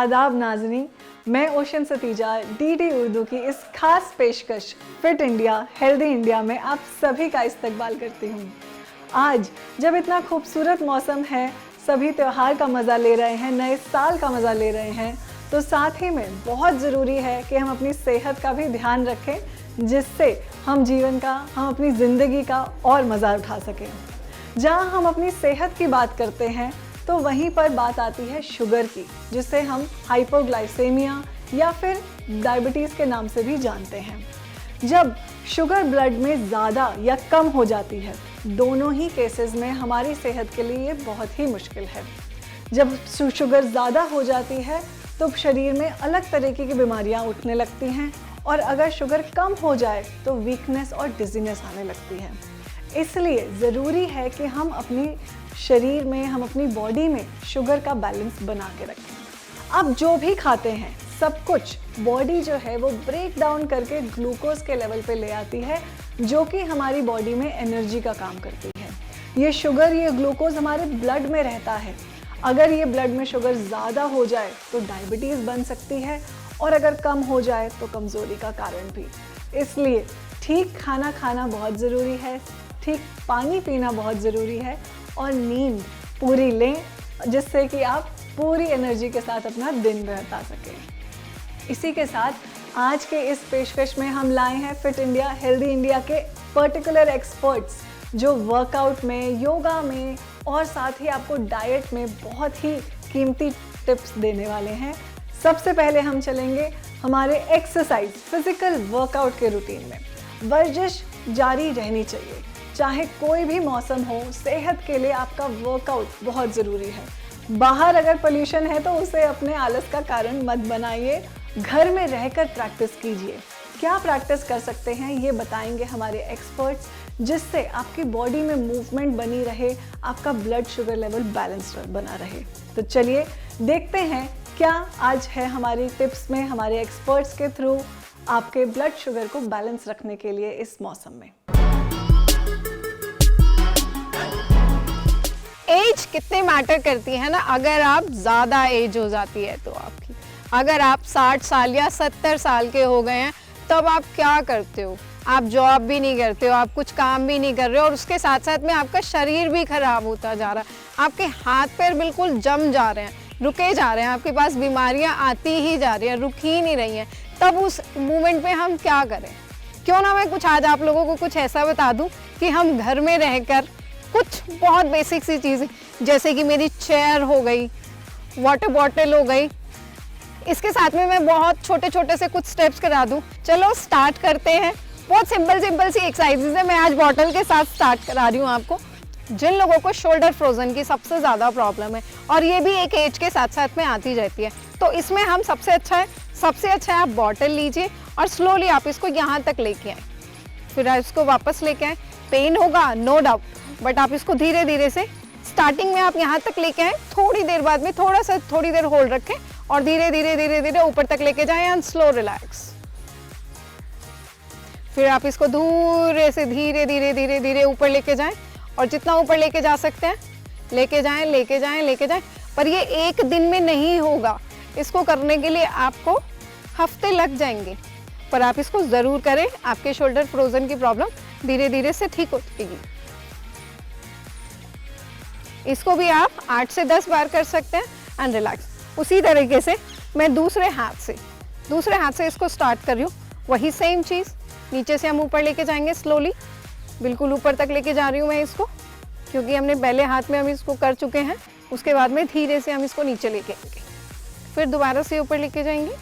आदाब नाज़रीन, मैं ओशन सतीजा डीडी उर्दू की इस खास पेशकश फिट इंडिया हेल्दी इंडिया में आप सभी का इस्तकबाल करती हूँ। आज जब इतना खूबसूरत मौसम है, सभी त्यौहार का मज़ा ले रहे हैं, नए साल का मज़ा ले रहे हैं, तो साथ ही में बहुत ज़रूरी है कि हम अपनी सेहत का भी ध्यान रखें, जिससे हम जीवन का, हम अपनी ज़िंदगी का और मज़ा उठा सकें। जहाँ हम अपनी सेहत की बात करते हैं तो वहीं पर बात आती है शुगर की, जिसे हम हाइपोग्लाइसेमिया या फिर डायबिटीज़ के नाम से भी जानते हैं। जब शुगर ब्लड में ज़्यादा या कम हो जाती है, दोनों ही केसेस में हमारी सेहत के लिए ये बहुत ही मुश्किल है। जब शुगर ज़्यादा हो जाती है तो शरीर में अलग तरीके की बीमारियां उठने लगती हैं, और अगर शुगर कम हो जाए तो वीकनेस और डिजीनेस आने लगती है। इसलिए ज़रूरी है कि हम अपनी शरीर में, हम अपनी बॉडी में शुगर का बैलेंस बना के रखें। अब जो भी खाते हैं सब कुछ बॉडी जो है वो ब्रेक डाउन करके ग्लूकोज के लेवल पे ले आती है, जो कि हमारी बॉडी में एनर्जी का काम करती है। ये शुगर, ये ग्लूकोज हमारे ब्लड में रहता है। अगर ये ब्लड में शुगर ज़्यादा हो जाए तो डायबिटीज़ बन सकती है, और अगर कम हो जाए तो कमज़ोरी का कारण भी। इसलिए ठीक खाना खाना बहुत ज़रूरी है, ठीक पानी पीना बहुत ज़रूरी है, और नींद पूरी लें, जिससे कि आप पूरी एनर्जी के साथ अपना दिन बिता सकें। इसी के साथ आज के इस पेशकश में हम लाए हैं फिट इंडिया हेल्दी इंडिया के पर्टिकुलर एक्सपर्ट्स, जो वर्कआउट में, योगा में और साथ ही आपको डाइट में बहुत ही कीमती टिप्स देने वाले हैं। सबसे पहले हम चलेंगे हमारे एक्सरसाइज, फिजिकल वर्कआउट के रूटीन में। वर्जिश जारी रहनी चाहिए, चाहे कोई भी मौसम हो। सेहत के लिए आपका वर्कआउट बहुत ज़रूरी है। बाहर अगर पोल्यूशन है तो उसे अपने आलस का कारण मत बनाइए, घर में रहकर प्रैक्टिस कीजिए। क्या प्रैक्टिस कर सकते हैं ये बताएंगे हमारे एक्सपर्ट्स, जिससे आपकी बॉडी में मूवमेंट बनी रहे, आपका ब्लड शुगर लेवल बैलेंस्ड बना रहे। तो चलिए देखते हैं क्या आज है हमारी टिप्स में, हमारे एक्सपर्ट्स के थ्रू आपके ब्लड शुगर को बैलेंस रखने के लिए इस मौसम में। एज कितनी मैटर करती है ना। अगर आप ज़्यादा एज हो जाती है तो आपकी, अगर आप 60 साल या 70 साल के हो गए हैं, तब आप क्या करते हो? आप जॉब भी नहीं करते हो, आप कुछ काम भी नहीं कर रहे हो, और उसके साथ साथ में आपका शरीर भी खराब होता जा रहा है। आपके हाथ पैर बिल्कुल जम जा रहे हैं, रुके जा रहे हैं, आपके पास बीमारियां आती ही जा रही हैं, रुक ही नहीं रही हैं। तब उस मोमेंट में हम क्या करें? क्यों ना मैं कुछ आज आप लोगों को कुछ ऐसा बता दूं कि हम घर में रहकर कुछ बहुत बेसिक सी चीज़ें, जैसे कि मेरी चेयर हो गई, वाटर बॉटल हो गई, इसके साथ में मैं बहुत छोटे छोटे से कुछ स्टेप्स करा दूं। चलो स्टार्ट करते हैं। बहुत सिंपल सी एक्सरसाइजेज है। मैं आज बॉटल के साथ स्टार्ट करा रही हूँ आपको। जिन लोगों को शोल्डर फ्रोजन की सबसे ज़्यादा प्रॉब्लम है, और ये भी एक एज के साथ साथ में आती रहती है, तो इसमें हम सबसे अच्छा है आप बॉटल लीजिए और स्लोली आप इसको यहाँ तक लेके आए, फिर आप इसको वापस लेके आए। पेन होगा नो डाउट, बट आप इसको धीरे धीरे से स्टार्टिंग में आप यहाँ तक लेके आए, थोड़ी देर बाद में थोड़ी देर होल्ड रखें और धीरे धीरे ऊपर तक लेके जाएं एंड स्लो रिलैक्स। फिर आप इसको धीरे से धीरे ऊपर लेके जाएं, और जितना ऊपर लेके जा सकते हैं लेके जाएं। पर ये एक दिन में नहीं होगा, इसको करने के लिए आपको हफ्ते लग जाएंगे, पर आप इसको ज़रूर करें। आपके शोल्डर फ्रोजन की प्रॉब्लम धीरे धीरे से ठीक हो जाएगी। इसको भी आप 8 से 10 बार कर सकते हैं एंड रिलैक्स। उसी तरीके से मैं दूसरे हाथ से इसको स्टार्ट कर रही हूँ। वही सेम चीज़, नीचे से हम ऊपर लेके जाएंगे स्लोली, बिल्कुल ऊपर तक लेके जा रही हूँ मैं इसको, क्योंकि हमने पहले हाथ में हम इसको कर चुके हैं। उसके बाद में धीरे से हम इसको नीचे लेके आएंगे, फिर दोबारा से ऊपर लेके जाएंगे,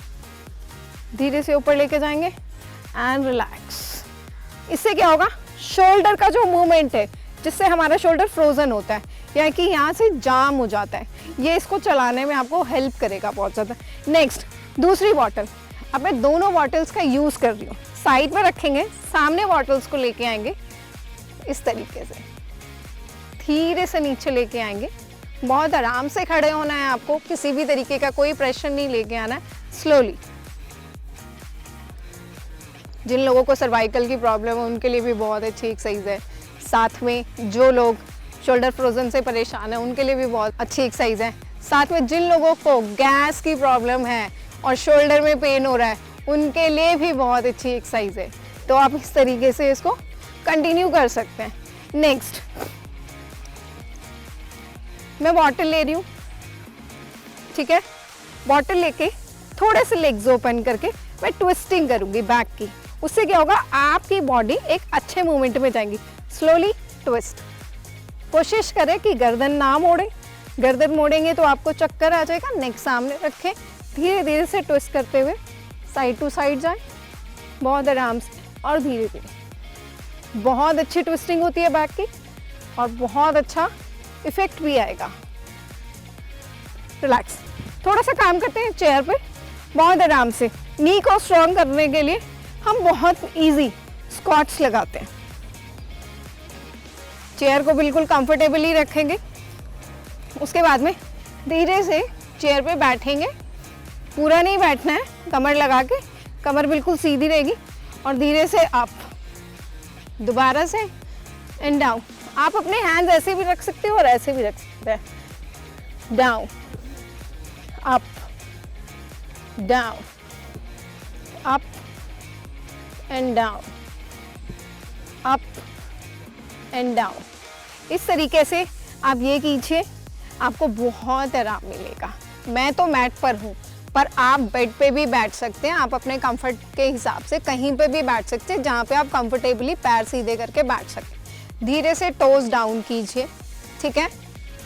धीरे से ऊपर लेके जाएंगे एंड रिलैक्स। इससे क्या होगा, शोल्डर का जो मूवमेंट है, जिससे हमारा शोल्डर फ्रोजन होता है, यानी कि यहाँ से जाम हो जाता है, ये इसको चलाने में आपको हेल्प करेगा बहुत ज़्यादा। नेक्स्ट, दूसरी बॉटल। अब मैं दोनों बॉटल्स का यूज़ कर रही हूँ। साइड में रखेंगे, सामने बॉटल्स को लेके आएंगे, इस तरीके से धीरे से नीचे लेके आएंगे। बहुत आराम से खड़े होना है आपको, किसी भी तरीके का कोई प्रेशर नहीं लेके आना है, स्लोली। जिन लोगों को सर्वाइकल की प्रॉब्लम है उनके लिए भी बहुत अच्छी एक्सरसाइज है। साथ में जो लोग शोल्डर फ्रोजन से परेशान है उनके लिए भी बहुत अच्छी एक्सरसाइज है। साथ में जिन लोगों को गैस की प्रॉब्लम है और शोल्डर में पेन हो रहा है, उनके लिए भी बहुत अच्छी एक्सरसाइज है। तो आप इस तरीके से इसको कंटिन्यू कर सकते हैं। नेक्स्ट, मैं बॉटल ले रही हूँ, ठीक है। बॉटल लेके थोड़े से लेग्स ओपन करके मैं ट्विस्टिंग करूंगी बैक की। उससे क्या होगा, आपकी बॉडी एक अच्छे मूवमेंट में जाएगी। स्लोली ट्विस्ट, कोशिश करें कि गर्दन ना मोड़े। गर्दन मोड़ेंगे तो आपको चक्कर आ जाएगा। नेक सामने रखें, धीरे धीरे से ट्विस्ट करते हुए साइड टू साइड जाएं, बहुत आराम से और धीरे धीरे। बहुत अच्छी ट्विस्टिंग होती है बैक की और बहुत अच्छा इफेक्ट भी आएगा। रिलैक्स, थोड़ा सा काम करते हैं चेयर पे, बहुत आराम से। नी को स्ट्रॉन्ग करने के लिए हम बहुत इजी स्क्वाट्स लगाते हैं। चेयर को बिल्कुल कंफर्टेबली रखेंगे। उसके बाद में धीरे से चेयर पे बैठेंगे। पूरा नहीं बैठना है, कमर लगा के, कमर बिल्कुल सीधी रहेगी और धीरे से अप, दोबारा से एंड डाउन। आप अपने हैंड्स ऐसे भी रख सकते हो और ऐसे भी रख सकते हैं। Down, up, down, up and down, up and down. इस तरीके से आप ये कीजिए, आपको बहुत आराम मिलेगा। मैं तो मैट पर हूँ, पर आप बेड पे भी बैठ सकते हैं। आप अपने कंफर्ट के हिसाब से कहीं पे भी बैठ सकते हैं, जहाँ पे आप कंफर्टेबली पैर सीधे करके बैठ सकें। धीरे से टोज डाउन कीजिए, ठीक है।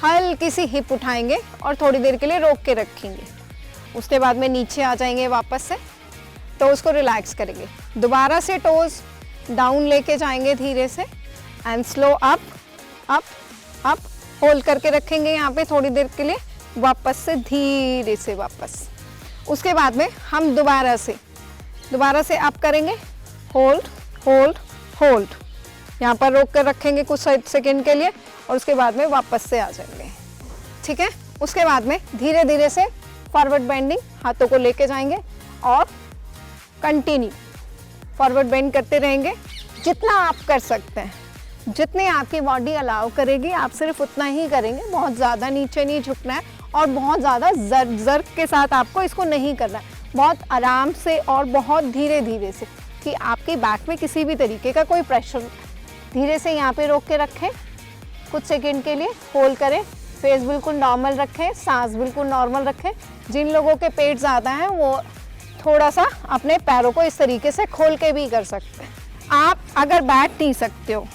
हल्की सी हिप उठाएंगे और थोड़ी देर के लिए रोक के रखेंगे। उसके बाद में नीचे आ जाएंगे, वापस से टोज को रिलैक्स करेंगे। दोबारा से टोज डाउन लेके जाएंगे धीरे से and slow up, up, up. Hold करके रखेंगे यहाँ पे थोड़ी देर के लिए, वापस से धीरे से वापस। उसके बाद में हम दोबारा से अप करेंगे, होल्ड, होल्ड, होल्ड। यहाँ पर रोक कर रखेंगे कुछ सेकंड के लिए और उसके बाद में वापस से आ जाएंगे, ठीक है। उसके बाद में धीरे धीरे से फॉरवर्ड बेंडिंग, हाथों को लेके जाएंगे और कंटिन्यू फॉरवर्ड बेंड करते रहेंगे। जितना आप कर सकते हैं, जितने आपकी बॉडी अलाउ करेगी, आप सिर्फ उतना ही करेंगे। बहुत ज़्यादा नीचे नहीं झुकना है और बहुत ज़्यादा ज़र्क के साथ आपको इसको नहीं करना है। बहुत आराम से और बहुत धीरे धीरे से, कि आपकी बैक में किसी भी तरीके का कोई प्रेशर नहीं। धीरे से यहाँ पे रोक के रखें, कुछ सेकंड के लिए होल्ड करें। फेस बिल्कुल नॉर्मल रखें, सांस बिल्कुल नॉर्मल रखें। जिन लोगों के पेट ज़्यादा हैं वो थोड़ा सा अपने पैरों को इस तरीके से खोल के भी कर सकते हैं। आप अगर बैठ नहीं सकते हो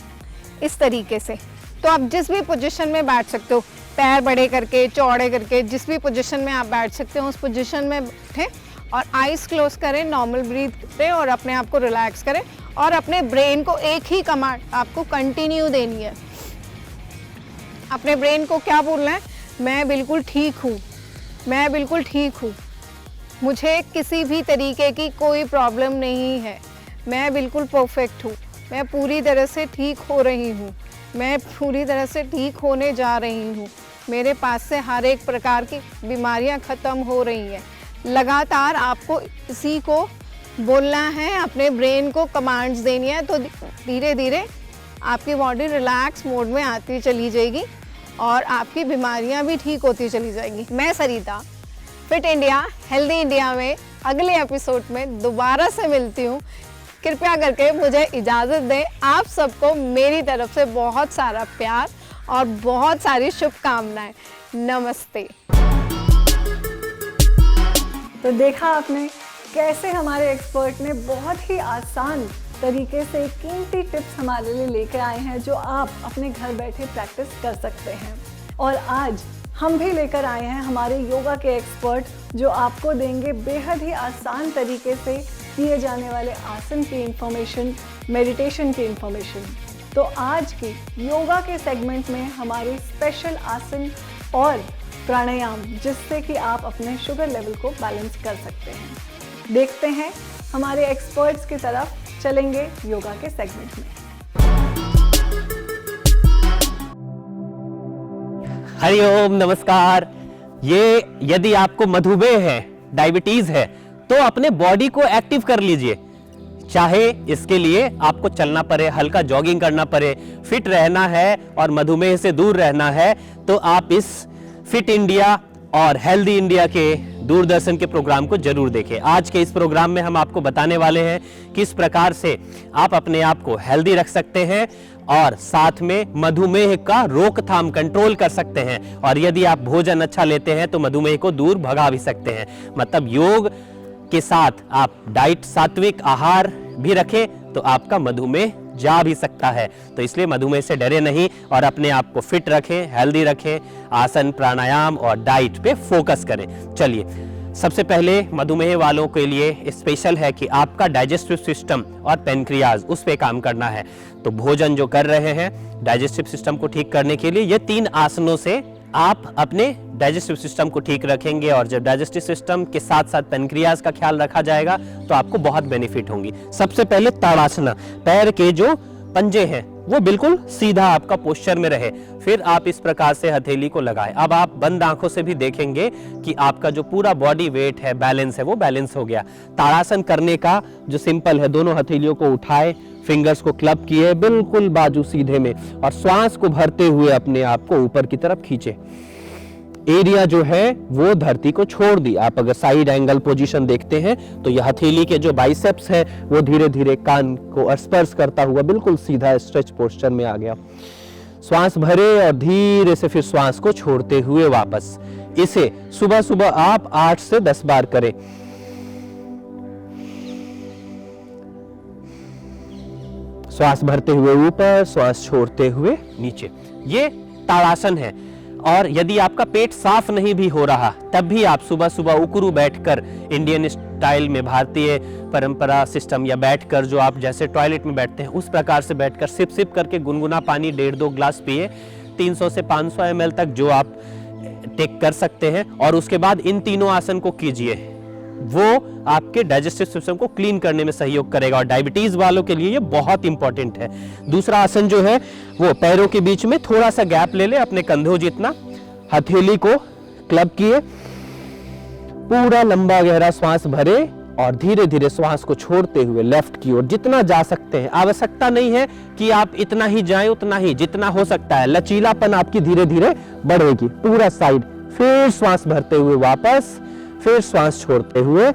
इस तरीके से, तो आप जिस भी पोजीशन में बैठ सकते हो, पैर बड़े करके, चौड़े करके, जिस भी पोजीशन में आप बैठ सकते हो उस पोजीशन में बैठें और आइज़ क्लोज करें, नॉर्मल ब्रीथ करें और अपने आप को रिलैक्स करें और अपने ब्रेन को एक ही कमांड आपको कंटिन्यू देनी है। अपने ब्रेन को क्या बोलना है, मैं बिल्कुल ठीक हूँ, मैं बिल्कुल ठीक हूँ, मुझे किसी भी तरीके की कोई प्रॉब्लम नहीं है, मैं बिल्कुल परफेक्ट हूँ, मैं पूरी तरह से ठीक हो रही हूँ, मैं पूरी तरह से ठीक होने जा रही हूँ, मेरे पास से हर एक प्रकार की बीमारियाँ ख़त्म हो रही हैं। लगातार आपको इसी को बोलना है, अपने ब्रेन को कमांड्स देनी है, तो धीरे धीरे आपकी बॉडी रिलैक्स मोड में आती चली जाएगी और आपकी बीमारियां भी ठीक होती चली जाएंगी। मैं सरिता फिट इंडिया हेल्दी इंडिया में अगले एपिसोड में दोबारा से मिलती हूँ। कृपया करके मुझे इजाज़त दें। आप सबको मेरी तरफ से बहुत सारा प्यार और बहुत सारी शुभकामनाएं। नमस्ते। तो देखा आपने कैसे हमारे एक्सपर्ट ने बहुत ही आसान तरीके से कीमती टिप्स हमारे लिए लेकर आए हैं, जो आप अपने घर बैठे प्रैक्टिस कर सकते हैं। और आज हम भी लेकर आए हैं हमारे योगा के एक्सपर्ट, जो आपको देंगे बेहद ही आसान तरीके से किए जाने वाले आसन की इंफॉर्मेशन, मेडिटेशन की इंफॉर्मेशन। तो आज की योगा के सेगमेंट में हमारे स्पेशल आसन और प्राणायाम, जिससे कि आप अपने शुगर लेवल को बैलेंस कर सकते हैं। देखते हैं हमारे एक्सपर्ट्स की तरफ, चलेंगे योगा के सेगमेंट में। हरिओम, नमस्कार। ये यदि आपको मधुमेह है, डायबिटीज है, तो अपने बॉडी को एक्टिव कर लीजिए। चाहे इसके लिए आपको चलना पड़े, हल्का जॉगिंग करना पड़े, फिट रहना है और मधुमेह से दूर रहना है, तो आप इस फिट इंडिया और हेल्दी इंडिया के दूरदर्शन के प्रोग्राम को जरूर देखें। आज के इस प्रोग्राम में हम आपको बताने वाले हैं किस प्रकार से आप अपने आप को हेल्दी रख सकते हैं और साथ में मधुमेह का रोकथाम कंट्रोल कर सकते हैं। और यदि आप भोजन अच्छा लेते हैं तो मधुमेह को दूर भगा भी सकते हैं। मतलब योग के साथ आप डाइट सात्विक आहार भी रखें तो आपका मधुमेह जा भी सकता है। तो इसलिए मधुमेह से डरे नहीं और अपने आप को फिट रखें, हेल्दी रखें, आसन प्राणायाम और डाइट पे फोकस करें। चलिए, सबसे पहले मधुमेह वालों के लिए स्पेशल है कि आपका डाइजेस्टिव सिस्टम और पेनक्रियाज उस पे काम करना है। तो भोजन जो कर रहे हैं डाइजेस्टिव सिस्टम को ठीक करने के लिए ये 3 आसनों से आप अपने डाइजेस्टिव सिस्टम को ठीक रखेंगे। और जब डाइजेस्टिव सिस्टम के साथ साथ पेनक्रियाज का ख्याल रखा जाएगा तो आपको बहुत बेनिफिट होंगी। सबसे पहले ताड़ासना, पैर के जो पंजे हैं वो बिल्कुल सीधा आपका पोस्चर में रहे। फिर आप इस प्रकार से हथेली को लगाएं। अब आप बंद आंखों से भी देखेंगे कि आपका जो पूरा बॉडी वेट है, बैलेंस है, वो बैलेंस हो गया। ताड़ासन करने का जो सिंपल है, दोनों हथेलियों को उठाए, फिंगर्स को क्लब किए बिल्कुल बाजू सीधे में और श्वास को भरते हुए अपने आप को ऊपर की तरफ खींचे। एरिया जो है वो धरती को छोड़ दी। आप अगर साइड एंगल पोजीशन देखते हैं तो यह हथेली के जो बाइसेप्स है वो धीरे धीरे कान को स्पर्श करता हुआ बिल्कुल सीधा स्ट्रेच पोस्चर में आ गया। श्वास भरे और धीरे से फिर श्वास को छोड़ते हुए वापस। इसे सुबह सुबह आप 8 से 10 बार करें। श्वास भरते हुए ऊपर, श्वास छोड़ते हुए नीचे। ये ताड़ासन है। और यदि आपका पेट साफ नहीं भी हो रहा तब भी आप सुबह सुबह उकरू बैठकर, इंडियन स्टाइल में भारतीय परंपरा सिस्टम या बैठकर जो आप जैसे टॉयलेट में बैठते हैं उस प्रकार से बैठकर सिप सिप करके गुनगुना पानी 1.5-2 ग्लास पिए। 300 से 500 ml तक जो आप टेक कर सकते हैं। और उसके बाद इन तीनों आसन को कीजिए। वो आपके डाइजेस्टिव सिस्टम को क्लीन करने में सहयोग करेगा और डायबिटीज वालों के लिए ये बहुत इंपॉर्टेंट है। दूसरा आसन जो है वो पैरों के बीच में थोड़ा सा गैप ले ले, अपने कंधों जितना, हथेली को क्लब किए, पूरा लंबा गहरा श्वास भरे और धीरे धीरे श्वास को छोड़ते हुए लेफ्ट की ओर जितना जा सकते हैं। आवश्यकता नहीं है कि आप इतना ही जाएं, उतना ही, जितना हो सकता है। लचीलापन आपकी धीरे धीरे बढ़ेगी। पूरा साइड, फिर श्वास भरते हुए वापस, फिर श्वास छोड़ते हुए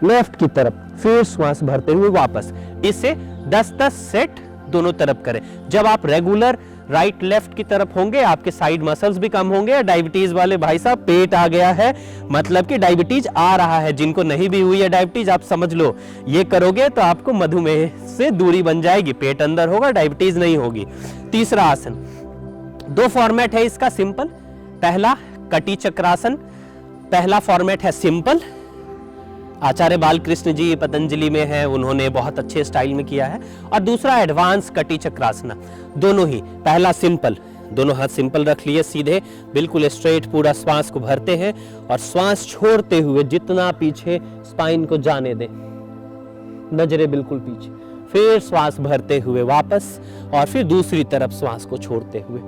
लेफ्ट की तरफ, फिर श्वास भरते हुए वापस। इसे 10-10 सेट दोनों तरफ करें। जब आप रेगुलर राइट लेफ्ट की तरफ होंगे आपके साइड मसल्स भी कम होंगे। डायबिटीज वाले भाई साहब, पेट आ गया है मतलब कि डायबिटीज आ रहा है। जिनको नहीं भी हुई है डायबिटीज, आप समझ लो ये करोगे तो आपको मधुमेह से दूरी बन जाएगी। पेट अंदर होगा, डायबिटीज नहीं होगी। तीसरा आसन, 2 फॉर्मेट है इसका सिंपल। पहला कटी चक्रासन, पहला फॉर्मेट है सिंपल। आचार्य बालकृष्ण जी पतंजलि में है, उन्होंने बहुत अच्छे स्टाइल में किया है। और दूसरा एडवांस कटी चक्रासना। दोनों ही, पहला सिंपल, दोनों हाथ सिंपल रख लिए सीधे, बिल्कुल स्ट्रेट, पूरा श्वास को भरते हैं और श्वास छोड़ते हुए जितना पीछे स्पाइन को जाने दें, नजरें बिल्कुल पीछे। फिर श्वास भरते हुए वापस और फिर दूसरी तरफ श्वास को छोड़ते हुए।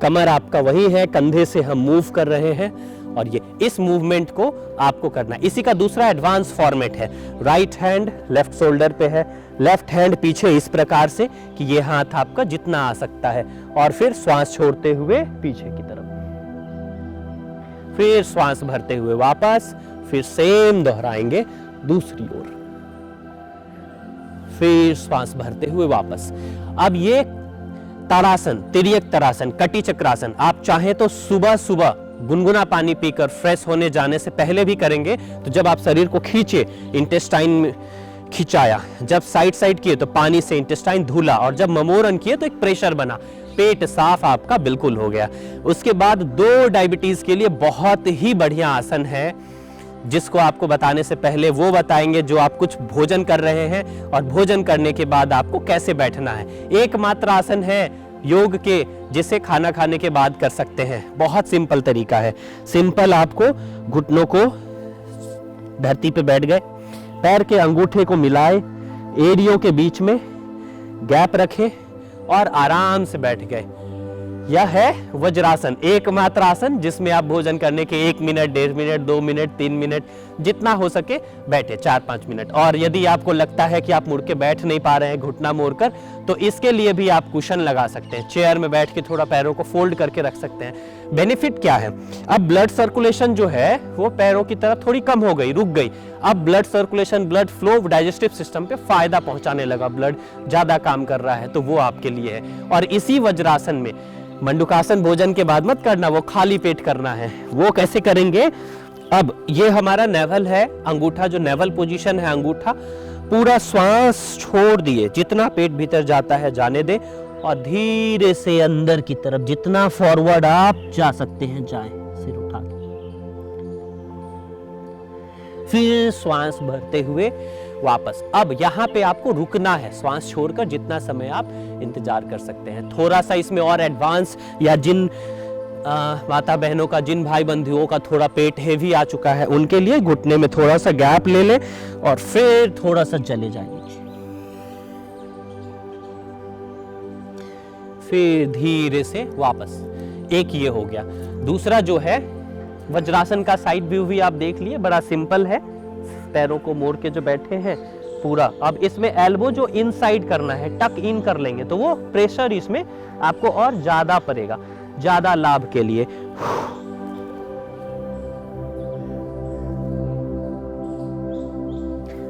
कमर आपका वही है, कंधे से हम मूव कर रहे हैं और ये इस मूवमेंट को आपको करना है। इसी का दूसरा एडवांस फॉर्मेट है। राइट हैंड लेफ्ट शोल्डर पे है, लेफ्ट हैंड पीछे इस प्रकार से कि ये हाथ आपका जितना आ सकता है और फिर श्वास छोड़ते हुए पीछे की तरफ, फिर श्वास भरते हुए वापस, फिर सेम दोहराएंगे दूसरी ओर, फिर श्वास भरते हुए वापस। अब ये ताड़ासन, तिर्यक ताड़ासन, कटी चक्रासन आप चाहें तो सुबह सुबह गुनगुना पानी पीकर फ्रेश होने जाने से पहले भी करेंगे। तो जब आप शरीर को खींचे, इंटेस्टाइन में खिंचाया, जब साइड साइड किए तो पानी से इंटेस्टाइन धुला और जब ममोरन किए तो एक प्रेशर बना, पेट साफ आपका बिल्कुल हो गया। उसके बाद 2 डायबिटीज के लिए बहुत ही बढ़िया आसन है जिसको आपको बताने से पहले वो बताएंगे जो आप कुछ भोजन कर रहे हैं और भोजन करने के बाद आपको कैसे बैठना है। एकमात्र आसन है योग के जिसे खाना खाने के बाद कर सकते हैं। बहुत सिंपल तरीका है। सिंपल, आपको घुटनों को धरती पे बैठ गए, पैर के अंगूठे को मिलाए, एड़ियों के बीच में गैप रखें और आराम से बैठ गए। यह है वज्रासन, एकमात्र आसन जिसमें आप भोजन करने के 1 मिनट, 1.5 मिनट, 2 मिनट, 3 मिनट जितना हो सके बैठे, 4-5 मिनट। और यदि आपको लगता है कि आप मुड़ के बैठ नहीं पा रहे हैं घुटना मोड़कर, तो इसके लिए भी आप कुशन लगा सकते हैं। चेयर में बैठ के थोड़ा पैरों को फोल्ड करके रख सकते हैं। बेनिफिट क्या है, अब ब्लड सर्कुलेशन जो है वो पैरों की तरफ थोड़ी कम हो गई, रुक गई। अब blood circulation, blood flow digestive system पे फायदा पहुंचाने लगा, ब्लड ज्यादा काम कर रहा है, तो वो आपके लिए है। और इसी वज्रासन में, मंडूकासन भोजन के बाद मत करना, वो खाली पेट करना है। वो कैसे करेंगे, अब ये हमारा नेवल है, अंगूठा जो नेवल पोजीशन है, अंगूठा पूरा श्वास छोड़ दिए, जितना पेट भीतर जाता है जाने दे, और धीरे से अंदर की तरफ जितना फॉरवर्ड आप जा सकते हैं जाए, सिर उठा के। फिर श्वास भरते हुए वापस। अब यहाँ पे आपको रुकना है, श्वास छोड़कर जितना समय आप इंतजार कर सकते हैं। थोड़ा सा इसमें और एडवांस, या जिन माता बहनों का, जिन भाई बंधुओं का थोड़ा पेट हेवी आ चुका है, उनके लिए घुटने में थोड़ा सा गैप ले लें और फिर थोड़ा सा चले जाइए। फिर धीरे से वापस। एक ये हो गया। दूसरा जो है वज्रासन का साइड व्यू भी आप देख लिए, बड़ा सिंपल है। पैरों को मोड़ के जो बैठे हैं पूरा। अब इसमें एल्बो जो इनसाइड करना है, टक इन कर लेंगे तो वो प्रेशर इसमें आपको और ज्यादा पड़ेगा, ज्यादा लाभ के लिए।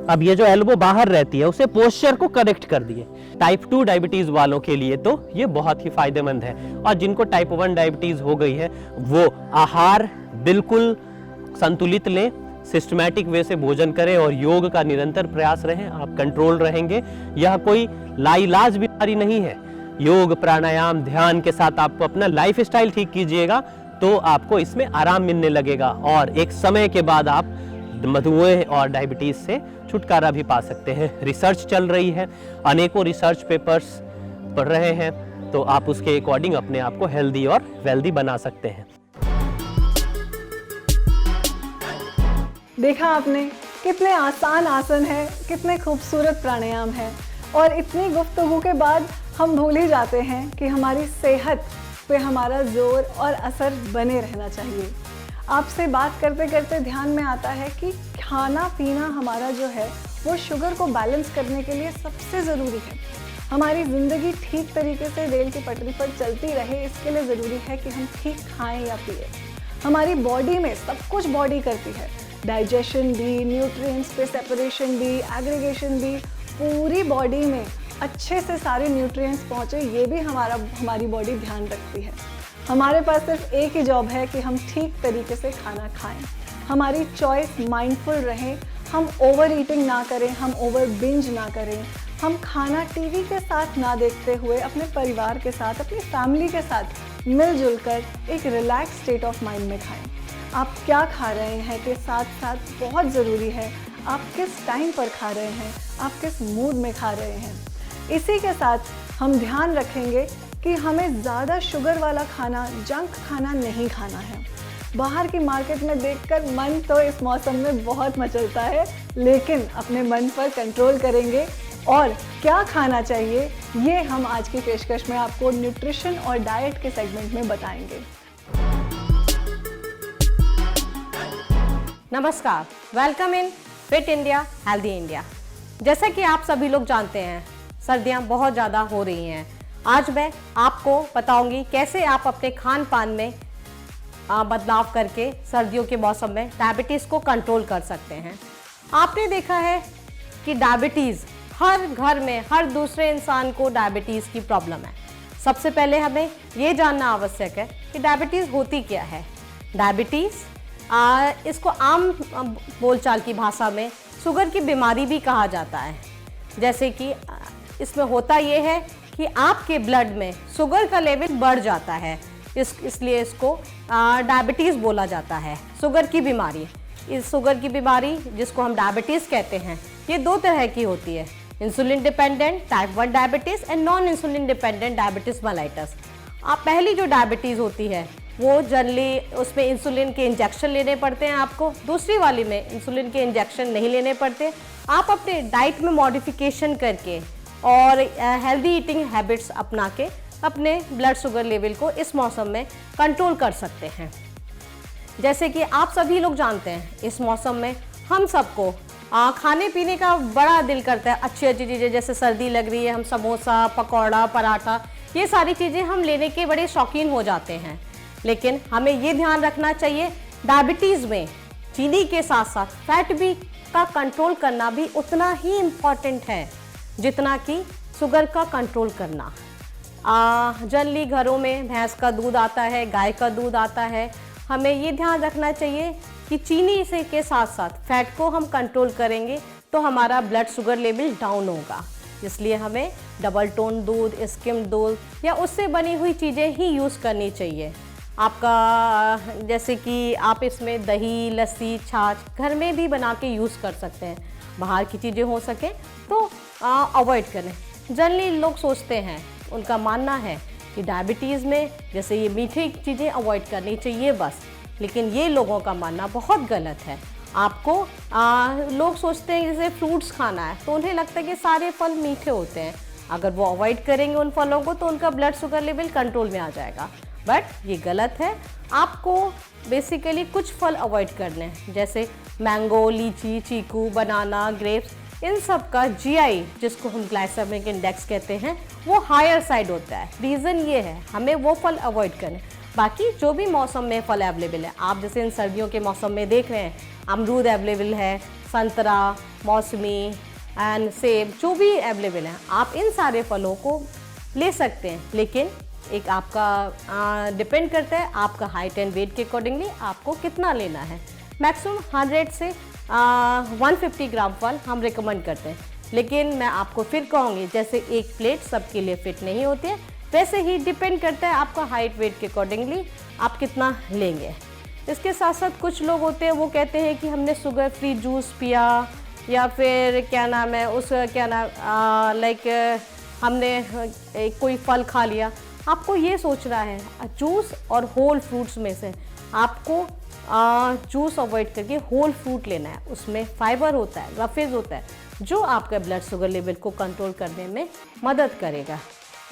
अब ये जो एल्बो बाहर रहती है उसे पोस्चर को करेक्ट कर दिए। टाइप 2 डायबिटीज वालों के लिए तो ये बहुत ही फायदेमंद है, और जिनको टाइप 1 डायबिटीज हो गई है वो आहार बिल्कुल संतुलित लें, सिस्टमैटिक वे से भोजन करें और योग का निरंतर प्रयास रहें, आप कंट्रोल रहेंगे। यह कोई लाइलाज बीमारी नहीं है। योग, प्राणायाम, ध्यान के साथ आपको अपना लाइफ स्टाइल ठीक कीजिएगा तो आपको इसमें आराम मिलने लगेगा, और एक समय के बाद आप मधुमेह और डायबिटीज से छुटकारा भी पा सकते हैं। रिसर्च चल रही है, अनेकों रिसर्च पेपर्स पढ़ रहे हैं, तो आप उसके अकॉर्डिंग अपने आप को हेल्दी और वेल्दी बना सकते हैं। देखा आपने कितने आसान आसन है, कितने खूबसूरत प्राणायाम है, और इतनी गुफ्तगू के बाद हम भूल ही जाते हैं कि हमारी सेहत पे हमारा जोर और असर बने रहना चाहिए। आपसे बात करते करते ध्यान में आता है कि खाना पीना हमारा जो है वो शुगर को बैलेंस करने के लिए सबसे ज़रूरी है। हमारी ज़िंदगी ठीक तरीके से रेल की पटरी पर चलती रहे, इसके लिए ज़रूरी है कि हम ठीक खाएं या पिए। हमारी बॉडी में सब कुछ बॉडी करती है, डाइजेशन भी, न्यूट्रिएंट्स पे सेपरेशन भी, एग्रीगेशन भी, पूरी बॉडी में अच्छे से सारे न्यूट्रिएंट्स पहुँचे, ये भी हमारी बॉडी ध्यान रखती है। हमारे पास सिर्फ एक ही जॉब है कि हम ठीक तरीके से खाना खाएं। हमारी चॉइस माइंडफुल रहे, हम ओवर ईटिंग ना करें, हम ओवर बिंज ना करें, हम खाना टीवी के साथ ना देखते हुए अपने परिवार के साथ, अपनी फैमिली के साथ मिलजुल कर एक रिलैक्स स्टेट ऑफ माइंड में खाएं। आप क्या खा रहे हैं के साथ साथ बहुत ज़रूरी है आप किस टाइम पर खा रहे हैं, आप किस मूड में खा रहे हैं। इसी के साथ हम ध्यान रखेंगे कि हमें ज़्यादा शुगर वाला खाना, जंक खाना नहीं खाना है। बाहर की मार्केट में देखकर मन तो इस मौसम में बहुत मचलता है, लेकिन अपने मन पर कंट्रोल करेंगे और क्या खाना चाहिए ये हम आज की पेशकश में आपको न्यूट्रिशन और डाइट के सेगमेंट में बताएंगे। नमस्कार, welcome in fit India healthy India. जैसा कि आप सभी लोग जानते हैं, सर्दियां बहुत ज़्यादा हो रही हैं। आज मैं आपको बताऊंगी कैसे आप अपने खान पान में बदलाव करके सर्दियों के मौसम में डायबिटीज़ को कंट्रोल कर सकते हैं। आपने देखा है कि डायबिटीज़ हर घर में, हर दूसरे इंसान को डायबिटीज़ की प्रॉब्लम है। सबसे पहले हमें ये जानना आवश्यक है कि डायबिटीज़ होती क्या है। डायबिटीज़ इसको आम बोलचाल की भाषा में शुगर की बीमारी भी कहा जाता है। जैसे कि इसमें होता ये है कि आपके ब्लड में शुगर का लेवल बढ़ जाता है, इसलिए इसको डायबिटीज़ बोला जाता है। शुगर की बीमारी, इस शुगर की बीमारी जिसको हम डायबिटीज़ कहते हैं, ये दो तरह की होती है, insulin dependent type 1 diabetes and non insulin dependent diabetes mellitus. पहली जो डायबिटीज़ होती है वो जनरली उसमें इंसुलिन के इंजेक्शन लेने पड़ते हैं आपको। दूसरी वाली में इंसुलिन के इंजेक्शन नहीं लेने पड़ते। आप अपने डाइट में मॉडिफिकेशन करके और हेल्दी ईटिंग हैबिट्स अपना के अपने ब्लड शुगर लेवल को इस मौसम में कंट्रोल कर सकते हैं। जैसे कि आप सभी लोग जानते हैं, इस मौसम में हम सबको खाने पीने का बड़ा दिल करता है। अच्छी अच्छी चीज़ें, जैसे सर्दी लग रही है, हम समोसा, पकौड़ा, पराठा, ये सारी चीज़ें हम लेने के बड़े शौकीन हो जाते हैं। लेकिन हमें ये ध्यान रखना चाहिए, डायबिटीज़ में चीनी के साथ साथ फैट भी का कंट्रोल करना भी उतना ही इम्पॉर्टेंट है जितना कि शुगर का कंट्रोल करना। जनरली घरों में भैंस का दूध आता है, गाय का दूध आता है। हमें ये ध्यान रखना चाहिए कि चीनी से के साथ साथ फैट को हम कंट्रोल करेंगे तो हमारा ब्लड शुगर लेवल डाउन होगा। इसलिए हमें डबल टोन दूध, स्किम्ड दूध या उससे बनी हुई चीज़ें ही यूज़ करनी चाहिए। आपका जैसे कि आप इसमें दही, लस्सी, छाछ घर में भी बना के यूज़ कर सकते हैं। बाहर की चीज़ें हो सके तो अवॉइड करें। जनरली लोग सोचते हैं, उनका मानना है कि डायबिटीज़ में जैसे ये मीठी चीज़ें अवॉइड करनी चाहिए बस, लेकिन ये लोगों का मानना बहुत गलत है। आपको लोग सोचते हैं जैसे फ्रूट्स खाना है तो उन्हें लगता है कि सारे फल मीठे होते हैं, अगर वो अवॉइड करेंगे उन फलों को तो उनका ब्लड शुगर लेवल कंट्रोल में आ जाएगा। बट ये गलत है। आपको बेसिकली कुछ फल अवॉइड करने हैं, जैसे मैंगो, लीची, चीकू, बनाना, ग्रेप्स, इन सब का जीआई, जिसको हम ग्लाइसेमिक इंडेक्स कहते हैं, वो हायर साइड होता है। रीज़न ये है, हमें वो फल अवॉइड करने। बाकी जो भी मौसम में फल अवेलेबल है, आप जैसे इन सर्दियों के मौसम में देख रहे हैं, अमरूद अवेलेबल है, संतरा, मौसमी एंड सेब, जो भी अवेलेबल है, आप इन सारे फलों को ले सकते हैं। लेकिन एक आपका डिपेंड करता है आपका हाइट एंड वेट के अकॉर्डिंगली आपको कितना लेना है। मैक्सिमम 100 से 150 ग्राम फल हम रिकमेंड करते हैं। लेकिन मैं आपको फिर कहूँगी, जैसे एक प्लेट सबके लिए फिट नहीं होती है, वैसे ही डिपेंड करता है आपका हाइट वेट के अकॉर्डिंगली आप कितना लेंगे। इसके साथ साथ कुछ लोग होते हैं, वो कहते हैं कि हमने शुगर फ्री जूस पिया या फिर क्या नाम है उस क्या नाम लाइक हमने कोई फल खा लिया। आपको ये सोचना है, जूस और होल फ्रूट्स में से आपको जूस अवॉइड करके होल फ्रूट लेना है। उसमें फाइबर होता है, रफेज होता है, जो आपका ब्लड शुगर लेवल को कंट्रोल करने में मदद करेगा।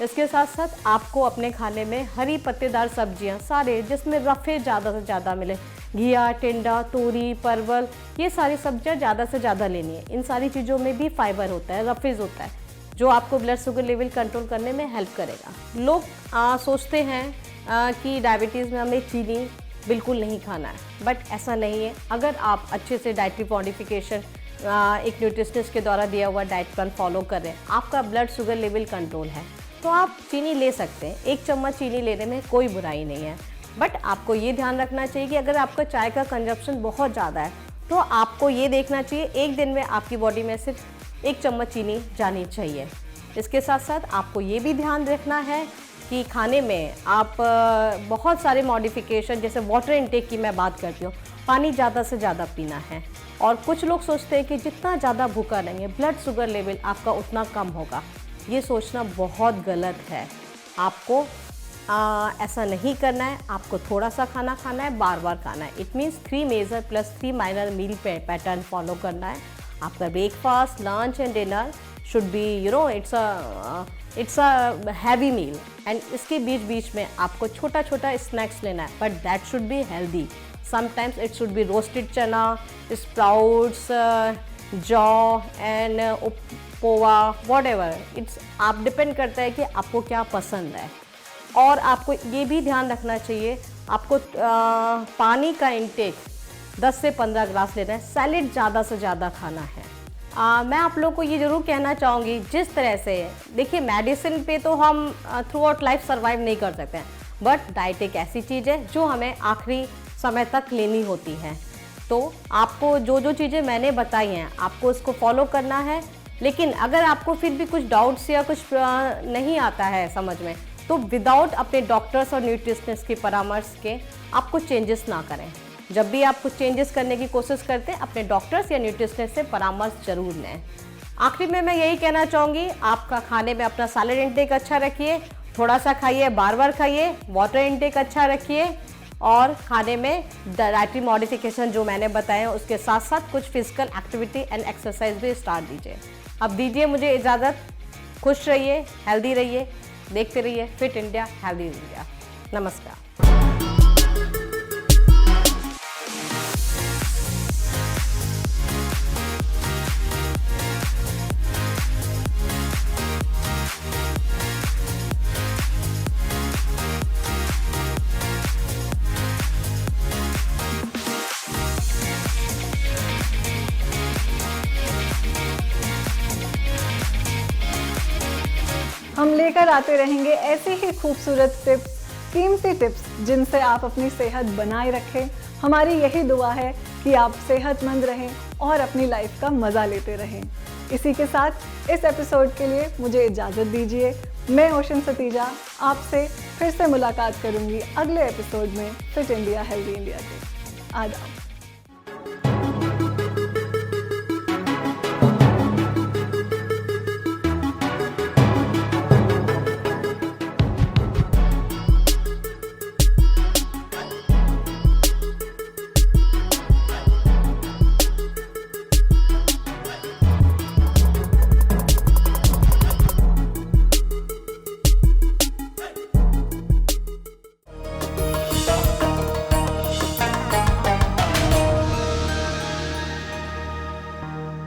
इसके साथ साथ आपको अपने खाने में हरी पत्तेदार सब्जियां सारे, जिसमें रफेज ज़्यादा से ज़्यादा मिले, घिया, टिंडा, तोरी, परवल, ये सारी सब्जियां ज़्यादा से ज़्यादा लेनी है। इन सारी चीज़ों में भी फाइबर होता है, रफेज होता है, जो आपको ब्लड शुगर लेवल कंट्रोल करने में हेल्प करेगा। लोग सोचते हैं कि डायबिटीज़ में हमें चीनी बिल्कुल नहीं खाना है, बट ऐसा नहीं है। अगर आप अच्छे से डाइटरी मॉडिफिकेशन एक न्यूट्रिशनिस्ट के द्वारा दिया हुआ डाइट प्लान फॉलो कर रहे हैं, आपका ब्लड शुगर लेवल कंट्रोल है, तो आप चीनी ले सकते हैं। 1 चम्मच चीनी लेने में कोई बुराई नहीं है। बट आपको ये ध्यान रखना चाहिए कि अगर आपका चाय का कंजप्शन बहुत ज़्यादा है तो आपको ये देखना चाहिए एक दिन में आपकी बॉडी में सिर्फ 1 चम्मच चीनी जानी चाहिए। इसके साथ साथ आपको ये भी ध्यान रखना है कि खाने में आप बहुत सारे मॉडिफिकेशन, जैसे वाटर इनटेक की मैं बात करती हूँ, पानी ज़्यादा से ज़्यादा पीना है। और कुछ लोग सोचते हैं कि जितना ज़्यादा भूखा रहेंगे ब्लड शुगर लेवल आपका उतना कम होगा। ये सोचना बहुत गलत है। आपको ऐसा नहीं करना है। आपको थोड़ा सा खाना खाना है, बार बार खाना है। It means 3 major plus 3 minor meal pattern follow करना है। आपका breakfast, lunch and dinner should be it's a heavy meal, and इसके बीच बीच में आपको छोटा छोटा स्नैक्स लेना है, but that should be healthy. Sometimes it should be roasted चना, स्प्राउट्स, जौ and poha, what ever its, आप डिपेंड करता है कि आपको क्या पसंद है। और आपको ये भी ध्यान रखना चाहिए, आपको पानी का इंटेक 10 से 15 ग्लास लेना है। सैलेड ज़्यादा से ज़्यादा खाना है। मैं आप लोगों को ये ज़रूर कहना चाहूँगी, जिस तरह से देखिए मेडिसिन पे तो हम थ्रू आउट लाइफ सर्वाइव नहीं कर सकते हैं, बट डाइट एक ऐसी चीज़ है जो हमें आखिरी समय तक लेनी होती है। तो आपको जो जो चीज़ें मैंने बताई हैं आपको इसको फॉलो करना है। लेकिन अगर आपको फिर भी कुछ डाउट्स या कुछ नहीं आता है समझ में, तो विदाउट अपने डॉक्टर्स और न्यूट्रिशनिस्ट की परामर्श के आपको चेंजेस ना करें। जब भी आप कुछ चेंजेस करने की कोशिश करते हैं, अपने डॉक्टर्स या न्यूट्रिशनिस्ट से परामर्श जरूर लें। आखिरी में मैं यही कहना चाहूँगी, आपका खाने में अपना सैलेड इंटेक अच्छा रखिए, थोड़ा सा खाइए, बार बार खाइए, वाटर इंटेक अच्छा रखिए, और खाने में डाइटरी मॉडिफिकेशन जो मैंने बताया उसके साथ साथ कुछ फिजिकल एक्टिविटी एंड एक्सरसाइज भी स्टार्ट दीजिए। अब दीजिए मुझे इजाज़त। खुश रहिए, हेल्दी रहिए। देखते रहिए फिट इंडिया हेल्दी इंडिया। नमस्कार। हम लेकर आते रहेंगे ऐसे ही खूबसूरत टिप्स, कीमती टिप्स जिनसे आप अपनी सेहत बनाए रखें। हमारी यही दुआ है कि आप सेहतमंद रहें और अपनी लाइफ का मज़ा लेते रहें। इसी के साथ इस एपिसोड के लिए मुझे इजाज़त दीजिए। मैं ओशन सतीजा आपसे फिर से मुलाकात करूंगी अगले एपिसोड में फिट इंडिया हेल्दी इंडिया के। आदाब।